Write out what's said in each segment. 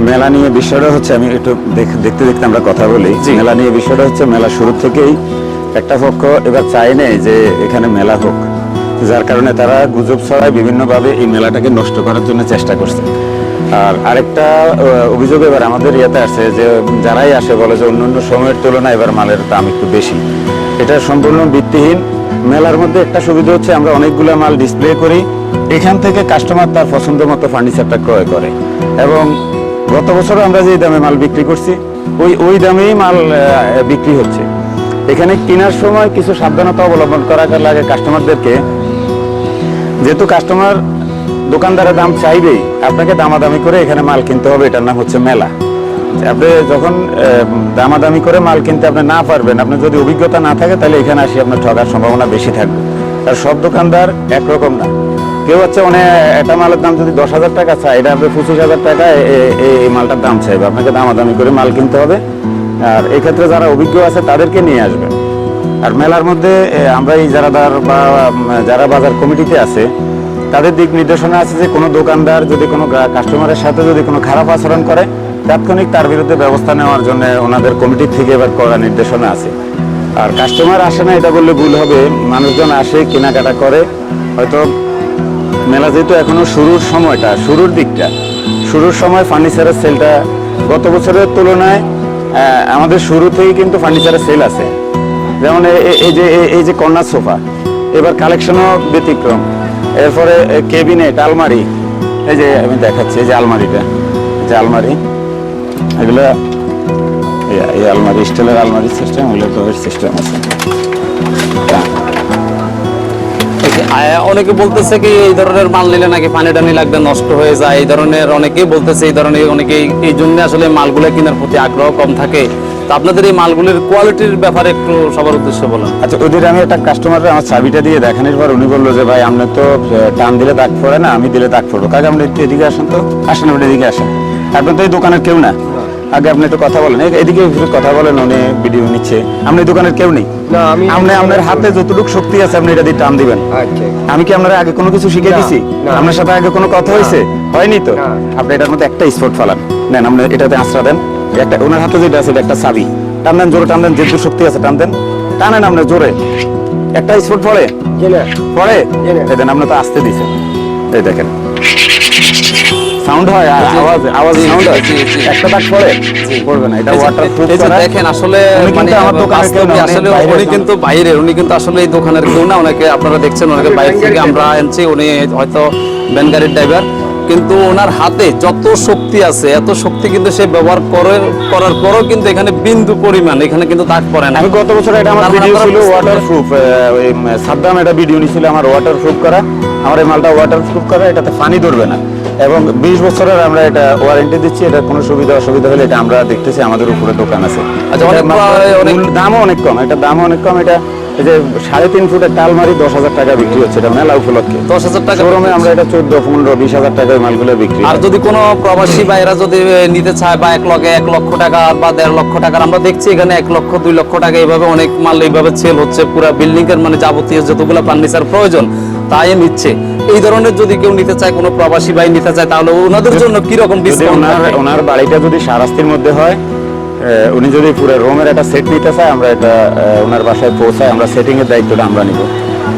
মেলা নিয়ে বিষয়টা হচ্ছে, আমি একটু দেখতে দেখতে আমরা কথা বলি। মেলা নিয়ে বিষয়টা হচ্ছে, মেলা শুরু থেকেই একটা পক্ষ এবার চায় নেই যে এখানে মেলা হোক, যার কারণে তারা গুজব ছড়ায় বিভিন্নভাবে এই মেলাটাকে নষ্ট করার জন্য চেষ্টা করছে। আর আরেকটা অভিযোগ এবার আমাদের ইয়েতে আসছে যে যারাই আসে বলে যে অন্যান্য সময়ের তুলনায় এবার মালের দাম একটু বেশি। এটা সম্পূর্ণ ভিত্তিহীন। মেলার মধ্যে একটা সুবিধা হচ্ছে, আমরা অনেকগুলো মাল ডিসপ্লে করি, এখান থেকে কাস্টমার তার পছন্দ মতো ফার্নিচারটা ক্রয় করে। এবং গত বছরও আমরা যে দামে মাল বিক্রি করছি ওই দামেই মাল বিক্রি হচ্ছে। এখানে কেনার সময় কিছু সাবধানতা অবলম্বন করা লাগে কাস্টমারদেরকে। যেহেতু কাস্টমার দোকানদারের দাম চাইবেই, আপনাকে দামাদামি করে এখানে মাল কিনতে হবে। এটার নাম হচ্ছে মেলা। আপনি যখন দামাদামি করে মাল কিনতে আপনি না পারবেন, আপনার যদি অভিজ্ঞতা না থাকে, তাহলে এখানে আসি আপনার ঠকার সম্ভাবনা বেশি থাকবে। আর সব দোকানদার একরকম না। কেউ হচ্ছে অনেক একটা মালের দাম যদি 10,000 টাকা চায়, এটা আপনি 25,000 টাকা এই মালটার দাম চাইবে। আপনাকে দামাদামি করে মাল কিনতে হবে। আর এক্ষেত্রে যারা অভিজ্ঞ আছে তাদেরকে নিয়ে আসবেন। আর মেলার মধ্যে আমরা এই যারা বাজার কমিটিতে আছে, তাদের দিক নির্দেশনা আছে যে কোনো দোকানদার যদি কোনো কাস্টমারের সাথে যদি কোনো খারাপ আচরণ করে, তাৎক্ষণিক তার বিরুদ্ধে ব্যবস্থা নেওয়ার জন্য ওনাদের কমিটির থেকে এবার কড়া নির্দেশনা আছে। আর কাস্টমার আসে না এটা বললে ভুল হবে, মানুষজন আসে, কেনাকাটা করে। হয়তো মেলা যেহেতু এখনো শুরুর দিকটা, শুরুর সময় ফার্নিচারের সেলটা গত বছরের তুলনায় আমাদের শুরু থেকেই কিন্তু ফার্নিচারের সেল আছে। যেমন এই যে কর্নার সোফা, এবার কালেকশনও ব্যতিক্রম। এরপরে কেবিনেট, আলমারি, এই যে আমি দেখাচ্ছি, এই যে আলমারিটা, যে আলমারি, এগুলো এই আলমারি, স্টিলের আলমারি সিস্টেম, এগুলো ডোর সিস্টেম আছে। অনেকে বলতেছে কি এই ধরনের মাল নিলে নাকি পানি টানি লাগবে, নষ্ট হয়ে যায়, এই ধরনের অনেকেই বলতেছে। এই ধরনের অনেকেই এই জন্য আসলে মালগুলো কেনার প্রতি আগ্রহ কম থাকে। তো আপনাদের এই মালগুলির কোয়ালিটির ব্যাপারে একটু সবার উদ্দেশ্য বলেন। আচ্ছা, ওদের আমি একটা কাস্টমার আমার চাবিটা দিয়ে দেখানোর পর উনি বললো যে ভাই, আপনি তো টান দিলে দাগ পড়ে না, আমি দিলে দাগ পড়বো। কাজে আপনি একটু এদিকে আসেন, তো আসেন, আপনি এদিকে আসেন। আপনি তো এই দোকানের কেউ না, আগে আপনি একটু কথা বলেন, এদিকে কথা বলেন। উনি ভিডিও নিচ্ছে, আপনি দোকানের কেউ নেই। আপনি আপনার হাতে যতটুকু শক্তি আছে আপনি এটা দিয়ে টান দিবেন। আমি কি আপনার আগে কোনো কিছু শিখে দিছি? আপনার সাথে আগে কোনো কথা হয়েছে? হয়নি তো। আপনি এটার মধ্যে একটা স্পট ফালান, নেন, আপনি এটাতে আশ্রা দেন। একটা ওনার হাতে যেটা আছে একটা চাবি, টান দেন, জোরে টান দেন, যেটুকু শক্তি আছে টান দেন, টানেন আপনার জোরে। একটা স্পট পড়ে দেন, আপনি তো আসতে দিছেন, এই দেখেন সাউন্ড হয়, আর আওয়াজ সাউন্ড হয়। একটা দাগ পড়বে না, এটা ওয়াটারপ্রুফ করা। দেখেন আসলে মানে আমার দোকানে কেউ না, আসলে উনি কিন্তু বাইরের, উনি কিন্তু আসলে এই দোকানের কেউ না। ওনাকে আপনারা দেখছেন, ওনাকে বাইরে থেকে আমরা আনছি। উনি হয়তো ভ্যান গাড়ির ড্রাইভার, কিন্তু ওনার হাতে যত শক্তি আছে, এত শক্তি কিন্তু সে ব্যবহার করার পরও কিন্তু এখানে বিন্দু পরিমাণ এখানে কিন্তু দাগ পড়ে না। আমি গত বছর এটা আমার ভিডিও ছিল ওয়াটারপ্রুফ, ওই সাদ্দাম এটা ভিডিও নিছিল আমার ওয়াটারপ্রুফ করা। আমার এই মালটা ওয়াটারপ্রুফ করা, এটাতে পানি ধরবে না। এবং 20 বছরের আমরা এটা ওয়ারেন্টি দিচ্ছি। এটা কোনো অসুবিধা হলে এটা আমরা দেখতেছি, আমাদের উপরে দোকান আছে। আচ্ছা, দামও অনেক কম, এটা দামও অনেক কম। এটা এই যে 3.5 ফুটের আলমারি 10,000 টাকা বিক্রি হচ্ছে, এটা মেলা উপলক্ষে। 10,000 টাকা শোরুমে আমরা এটা 14, 15, 20,000 টাকায় মালগুলো বিক্রি। আর যদি কোনো প্রবাসী ভাইরা যদি নিতে চায়, বা 1 লক্ষ টাকা বা 1.5 লক্ষ টাকার, আমরা দেখছি এখানে 1 লক্ষ 2 লক্ষ টাকা এইভাবে অনেক মাল এইভাবে সেল হচ্ছে। পুরো বিল্ডিং এর মানে যাবতীয় যতগুলো ফার্নিচার প্রয়োজন তাই নিচ্ছে। এই ধরনের যদি কেউ নিতে চায়, কোনো প্রবাসী ভাই নিতে চায়, তাহলে ওনাদের জন্য কি রকম ডিসকাউন্ট? ওনার বাড়িটা যদি শাহরাস্তির মধ্যে হয়, উনি যদি পুরো রুমের একটা সেট নিতে চায়, আমরা এটা ওনার বাসায় পৌঁছায়, আমরা সেটিং এর দায়িত্বটা আমরা নিব।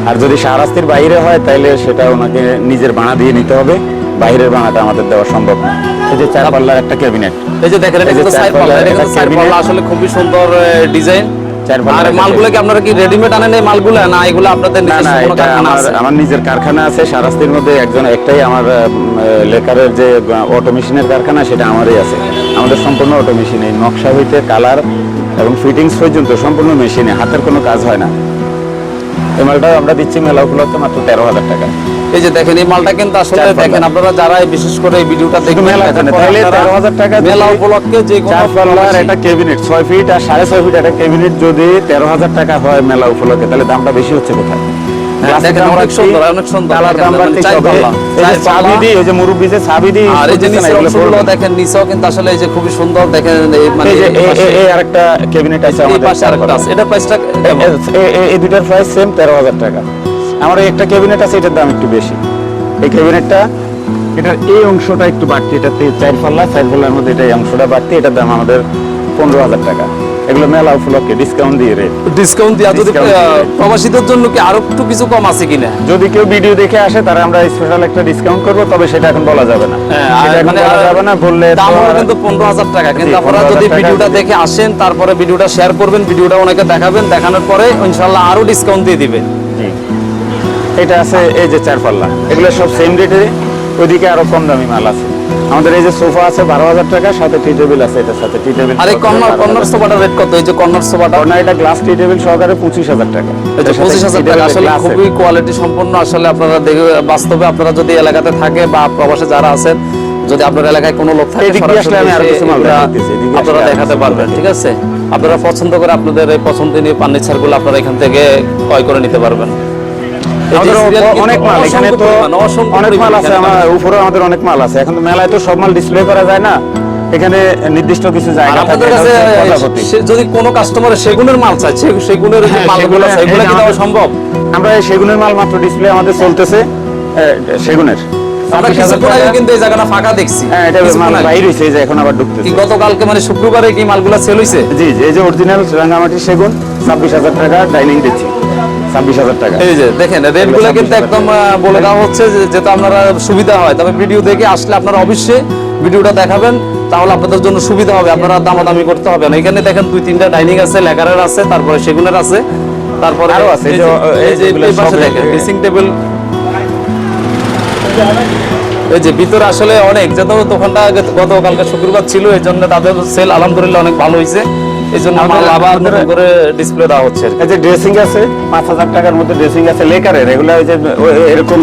আর যদি শাহরাস্তির বাইরে হয়, তাহলে সেটা ওনাকে নিজের বানা দিয়ে নিতে হবে। বাইরের বানাটা আমাদের দেওয়া সম্ভব না। এই যে 4 পাল্লার একটা ক্যাবিনেট, এই যে দেখেন, এটা কিন্তু 4 পাল্লা, আসলে খুবই সুন্দর ডিজাইন। আর মালগুলো কি আপনারা কি রেডিমেড আনেন এই মালগুলো, না এগুলো আপনাদের নিজস্ব কোনো কারখানা আছে? আমার নিজের কারখানা আছে শাহরাস্তির মধ্যে। একটাই আমার লেকারের যে অটো মেশিনের কারখানা, সেটা আমারই আছে। আমাদের সম্পূর্ণ অটো মেশিনে, নকশা হইতে কালার এবং ফিটিংস পর্যন্ত সম্পূর্ণ মেশিনে, হাতের কোনো কাজ হয় না। এই মালটা আমরা দিচ্ছি মেলা উপলক্ষে মাত্র 13,000 টাকা। এই যে দেখেন, এই মালটা কিন্তু আসলে দেখেন, আপনারা যারা বিশেষ করে এই ভিডিওটা দেখবেন, মেলা তাহলে 13,000 টাকা মেলা উপলক্ষে যে কোনো 4 পাল্লার একটা ক্যাবিনেট 6 ফিট আর 6.5 ফিট একটা ক্যাবিনেট যদি 13,000 টাকা হয় মেলা উপলক্ষে, তাহলে দামটা বেশি হচ্ছে কোথায়? দেখেন অনেক সুন্দর, অনেক সুন্দর। চাবি দিয়ে, এই যে মুরব্বি যে চাবি দিয়ে, আর এই যে নিচের অংশগুলো দেখেন, নিচেও কিন্তু আসলে এই যে খুবই সুন্দর। দেখেন মানে এই আরেকটা ক্যাবিনেট আছে আমাদের, এই পাশে আরেকটা আছে। এটার প্রাইসটা এই দুটার প্রাইস সেম 13,000 টাকা। আমার একটা ক্যাবিনেট আছে, এটার দাম একটু বেশি। এই ক্যাবিনেটটা এটার এই অংশটা একটু বাড়তি, এটাতে 4 পাল্লার মধ্যে এটা এই অংশটা বাড়তি, এটার দাম আমাদের 15,000 টাকা। এগুলো মেলা উপলক্ষে ডিসকাউন্ট দিয়ে রেট। ডিসকাউন্ট দেওয়া যদি Discount দিয়ে। প্রবাসীদের জন্য কি আরো একটু কিছু কম আছে কিনা? যদি কেউ ভিডিও দেখে আসে তারা আমরা স্পেশাল একটা ডিসকাউন্ট করব, তবে সেটা এখন বলা যাবে না। হ্যাঁ, সেটা এখন মানে বলা যাবে না, বললে তো দাম হলো আর- কিন্তু 15,000 টাকা, কিন্তু জি, আপনারা 15,000 যদি টাকা ভিডিওটা যদি- দেখে আসেন, তারপরে ভিডিওটা শেয়ার করবেন, ভিডিওটা ওনাকে দেখাবেন, দেখানোর পরে ইনশাআল্লাহ আরো ডিসকাউন্ট দিয়ে দিবেন। জি। এটা আছে এই যে 4 পাল্লা, এগুলো সব সেম রেটে, ওইদিকে আরো কম দামি মাল আছে। আমাদের এই যে সোফা আছে 12,000 টাকা, সাথে টি টেবিল আছে, এটার সাথে টি টেবিল। আর এই কর্নার সোফাটার রেট কত? এই যে কর্নার সোফাটা, কর্নার এটা গ্লাস টি টেবিল সহকারে 25,000 টাকা। এই যে 25,000 টাকা, আসলে খুবই কোয়ালিটি সম্পন্ন। আসলে আপনারা দেখে বাস্তবে আপনারা যদি এলাকাতে থাকে বা প্রবাসে যারা আছেন, যদি আপনার এলাকায় কোনো লোক থাকে, এদিক দিয়ে আসলে আমি আরো সরাসরি কিছু মাল এগুলা দেখাইতেছি, এদিক দিয়ে আপনারা আসলে আরো দেখাতে কিছু মাল পারবেন, ঠিক আছে? আপনারা পছন্দ করে আপনাদের এই পছন্দনীয় ফার্নিচারগুলো আপনারা এখান থেকে ক্রয় করে নিতে পারবেন। এই যে আমাদের serial কিন্তু অনেক মাল এখানে অসংখ্য তো পরিমাণ, অসংখ্য অনেক মাল পরিমাণ আছে, এখানে আমার উপরে আমাদের অনেক মাল আছে। এখন তো মেলায় তো সব মাল ডিসপ্লে করা যায় না, এখানে নির্দিষ্ট কিছু আর জায়গা থাকে। আপনাদের এটা কাছে হচ্ছে প্রজাপতি। যদি কোনো কাস্টমার সেগুনের মাল চায়, সেগুনের যে হ্যাঁ, মালগুলো আছে, এগুলো এই যে কি দেওয়া আমাদের- সম্ভব? আমরা এই সেগুনের মাল মাত্র ডিসপ্লে আমাদের চলতেছে, সেগুনের আমরা 26,000 কিছুক্ষণ আগে টাকা। কিন্তু এই জায়গাটা ফাঁকা দেখছি। হ্যাঁ, এটা কিছুক্ষণ মাল আগে। বাইরে হয়েছে, এই যে এখন আবার কি ঢুকতেছে। গতকালকে মানে শুক্রবারে কি মালগুলা সেল হইছে? জি জি, এই যে অরিজিনাল রাঙ্গামাটি সেগুন 26,000 টাকা ডাইনিং দিচ্ছি, 26,000 টাকা। এই যে দেখেন রেটগুলো কিন্তু একদম বলে দেওয়া হচ্ছে যেটা আপনারা সুবিধা হয়। তবে ভিডিও দেখে আসলে আপনারা অবশ্যই ভিডিওটা দেখাবেন, তাহলে আপনাদের জন্য সুবিধা হবে, আপনারা দামাদামি করতে হবে না। এখানে দেখেন 2-3টা ডাইনিং আছে, লেকারের আছে, তারপরে সেগুনের আছে, তারপরে আরো আছে, এই যে এগুলো এই পাশে সব দেখেন রেটে। Dressing table. এই যে ভিতরে আসলে অনেক, যেহেতু দোকানটা গতকালকে শুক্রবার ছিল, এই জন্য তাদের সেল আলহামদুলিল্লাহ অনেক ভালো হয়েছে, এই জন্য মাল আবার নতুন করে ডিসপ্লে দেওয়া হচ্ছে আর কি। এই যে ড্রেসিং আছে 5,000 টাকার মধ্যে ড্রেসিং আছে লেকারের, এগুলো ওই যে এরকম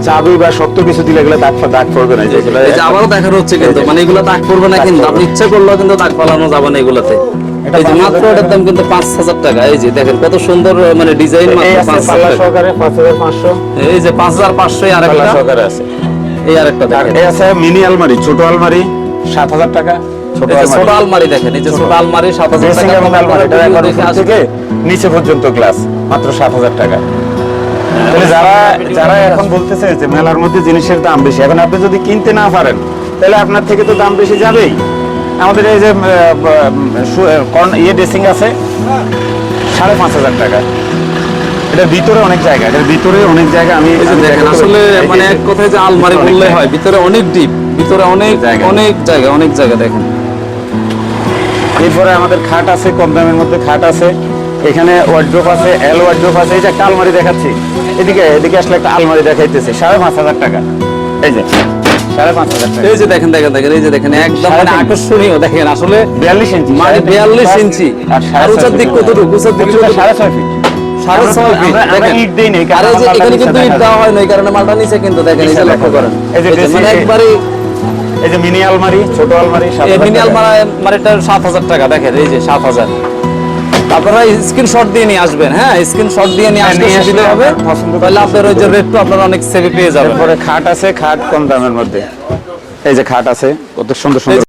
চাবি বা শক্ত কিছু দিলে এগুলো দাগ পড়বে না, যেগুলো এই যে আবারও দেখানো হচ্ছে কিন্তু, মানে এগুলো দাগ পড়বে না, কিন্তু আপনি ইচ্ছা করলেও কিন্তু দাগ পালানো যাবে না এগুলাতে। এটা এই যে 5,000 মাত্র এটার দাম কিন্তু 5,000 টাকা। এই যে দেখেন কত সুন্দর মানে ডিজাইন, এই মাত্র আছে 5,000 পাল্লা টাকা। সহকারে 5,500 এই যে 5,500 আর পাল্লা একটা, সহকারে আছে। এই আরেকটা আর দেখেন। এই আছে মিনি আলমারি, ছোট আলমারি 7,000 টাকা। ছোট এই যে ছোট আলমারি আলমারি দেখেন, এই যে ছোট আলমারি 7,000 ড্রেসিং টাকা। এবং আলমারি, এটা একবার দেখে উপর আসবেন। থেকে নিচে পর্যন্ত গ্লাস মাত্র 7,000 টাকা। তাহলে যারা এখন বলতেছে যে মেলার মধ্যে জিনিসের দাম বেশি, এখন আপনি যদি কিনতে না পারেন তাহলে আপনার থেকে তো দাম বেশি যাবেই। আমাদের এই যে ইয়ে ড্রেসিং আছে 5,500 টাকা। এটার ভিতরে অনেক জায়গা, এটার ভিতরে অনেক জায়গা। আমি এই যে আমি দেখেন দেখাতে আসলে পারি। এই যে- মানে এক কথায় যে আলমারি ভিতরে অনেক বললে জায়গা। হয়, ভিতরে অনেক ডিপ, ভিতরে অনেক জায়গা। অনেক জায়গা দেখেন। এরপরে আমাদের খাট আছে, কম দামের মধ্যে খাট আছে, এখানে ওয়ার্ড্রোপ আছে, এল ওয়ার্ড্রোপ আছে। এই যে একটা আলমারি দেখাচ্ছি, এদিকে আসলে একটা আলমারি দেখাইতেছে 5,500 টাকা। এই যে 5,500 টাকা, এই যে দেখেন এই যে দেখেন একদম মানে 3.5 আকর্ষণীয়। দেখেন আসলে 42 ইঞ্চি, মানে 42 ইঞ্চি। আর উঁচার দিক কতটুকু? উঁচার দিক কতটুকু? 6.5 ফিট। 6.5 ফিট। আমরা দেখেন। ইট দেই নাই, আর এই যে কারণ এখানে মালটা কিন্তু নিচে ইট দেখা দেওয়া যায়। হয় না, এই কারণে মালটা নিচে কিন্তু দেখেন, এই যে নিচে লক্ষ্য দেখা করেন। যায়। এই যে এই যে মানে dressing- একবারে এই যে মিনি আলমারি, ছোট আলমারি এই 7,000 মিনি টাকা। আলমারিটা 7,000 টাকা। দেখেন এই যে 7,000। আপনারা স্ক্রিনশট দিয়ে নিয়ে আসবেন, হ্যাঁ স্ক্রিনশট দিয়ে নিয়ে হ্যাঁ, আসলে নিয়ে আসলে সুবিধা হবে, আপনার পছন্দ তাহলে করে আপনার ওই যে রেটটা আপনারা অনেক সেভে পেয়ে যাবেন। এরপরে খাট আছে, খাট কম দামের মধ্যে। এই যে খাট আছে কত সুন্দর সুন্দর